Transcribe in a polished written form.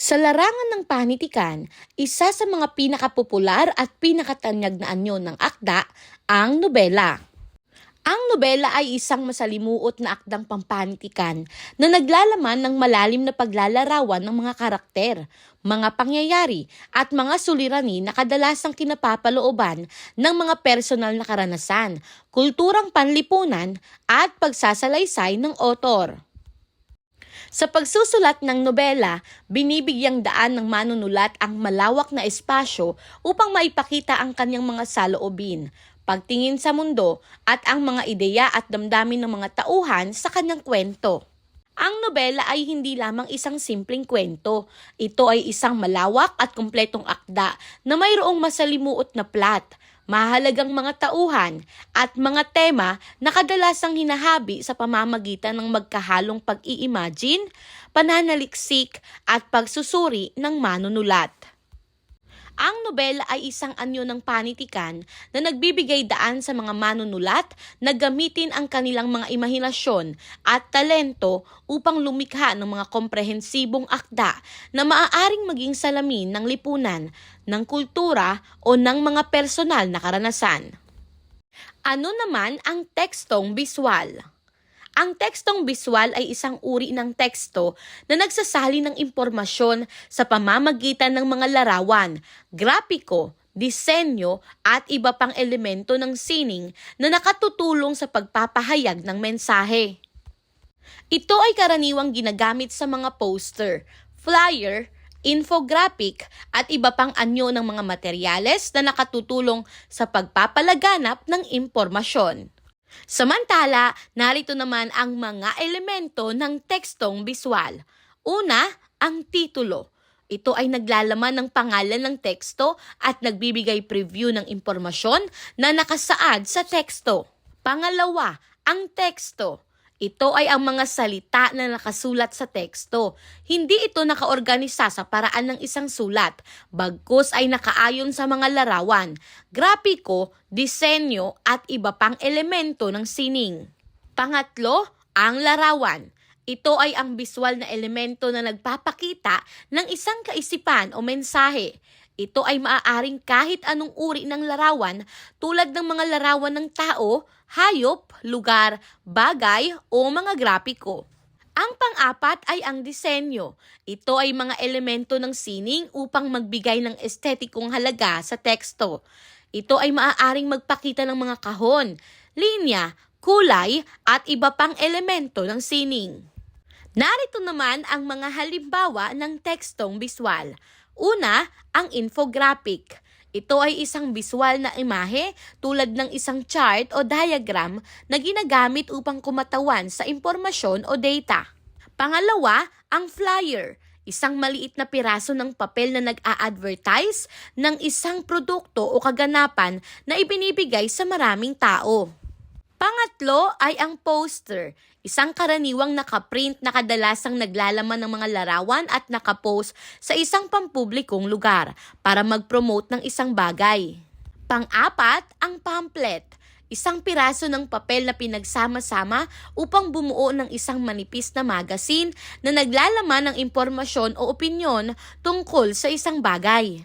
Sa larangan ng panitikan, isa sa mga pinakapopular at pinakatanyag na anyo ng akda ang nobela. Ang nobela ay isang masalimuot na akdang pampanitikan na naglalaman ng malalim na paglalarawan ng mga karakter, mga pangyayari at mga suliranin na kadalasang kinapapalooban ng mga personal na karanasan, kulturang panlipunan at pagsasalaysay ng otor. Sa pagsusulat ng nobela, binibigyang daan ng manunulat ang malawak na espasyo upang maipakita ang kanyang mga saloobin, pagtingin sa mundo at ang mga ideya at damdamin ng mga tauhan sa kanyang kwento. Ang nobela ay hindi lamang isang simpleng kwento. Ito ay isang malawak at kumpletong akda na mayroong masalimuot na plot, mahalagang mga tauhan at mga tema na kadalasang hinahabi sa pamamagitan ng magkahalong pag-i-imagine, pananaliksik at pagsusuri ng manunulat. Ang nobela ay isang anyo ng panitikan na nagbibigay daan sa mga manunulat na gamitin ang kanilang mga imahinasyon at talento upang lumikha ng mga komprehensibong akda na maaaring maging salamin ng lipunan, ng kultura o ng mga personal na karanasan. Ano naman ang tekstong biswal? Ang tekstong biswal ay isang uri ng teksto na nagsasali ng impormasyon sa pamamagitan ng mga larawan, grapiko, disenyo at iba pang elemento ng sining na nakatutulong sa pagpapahayag ng mensahe. Ito ay karaniwang ginagamit sa mga poster, flyer, infographic at iba pang anyo ng mga materyales na nakatutulong sa pagpapalaganap ng impormasyon. Samantala, narito naman ang mga elemento ng tekstong biswal. Una, ang titulo. Ito ay naglalaman ng pangalan ng teksto at nagbibigay preview ng impormasyon na nakasaad sa teksto. Pangalawa, ang teksto. Ito ay ang mga salita na nakasulat sa teksto. Hindi ito nakaorganisa sa paraan ng isang sulat, bagkus ay nakaayon sa mga larawan, grapiko, disenyo at iba pang elemento ng sining. Pangatlo, ang larawan. Ito ay ang biswal na elemento na nagpapakita ng isang kaisipan o mensahe. Ito ay maaaring kahit anong uri ng larawan tulad ng mga larawan ng tao, hayop, lugar, bagay o mga grapiko. Ang pang-apat ay ang disenyo. Ito ay mga elemento ng sining upang magbigay ng estetikong halaga sa teksto. Ito ay maaaring magpakita ng mga kahon, linya, kulay at iba pang elemento ng sining. Narito naman ang mga halimbawa ng tekstong biswal. Una, ang infographic. Ito ay isang biswal na imahe tulad ng isang chart o diagram na ginagamit upang kumatawan sa impormasyon o data. Pangalawa, ang flyer. Isang maliit na piraso ng papel na nag-a-advertise ng isang produkto o kaganapan na ibinibigay sa maraming tao. Pangatlo ay ang poster, isang karaniwang nakaprint na kadalasang naglalaman ng mga larawan at nakapost sa isang pampublikong lugar para mag-promote ng isang bagay. Pang-apat, ang pamphlet, isang piraso ng papel na pinagsama-sama upang bumuo ng isang manipis na magazine na naglalaman ng impormasyon o opinyon tungkol sa isang bagay.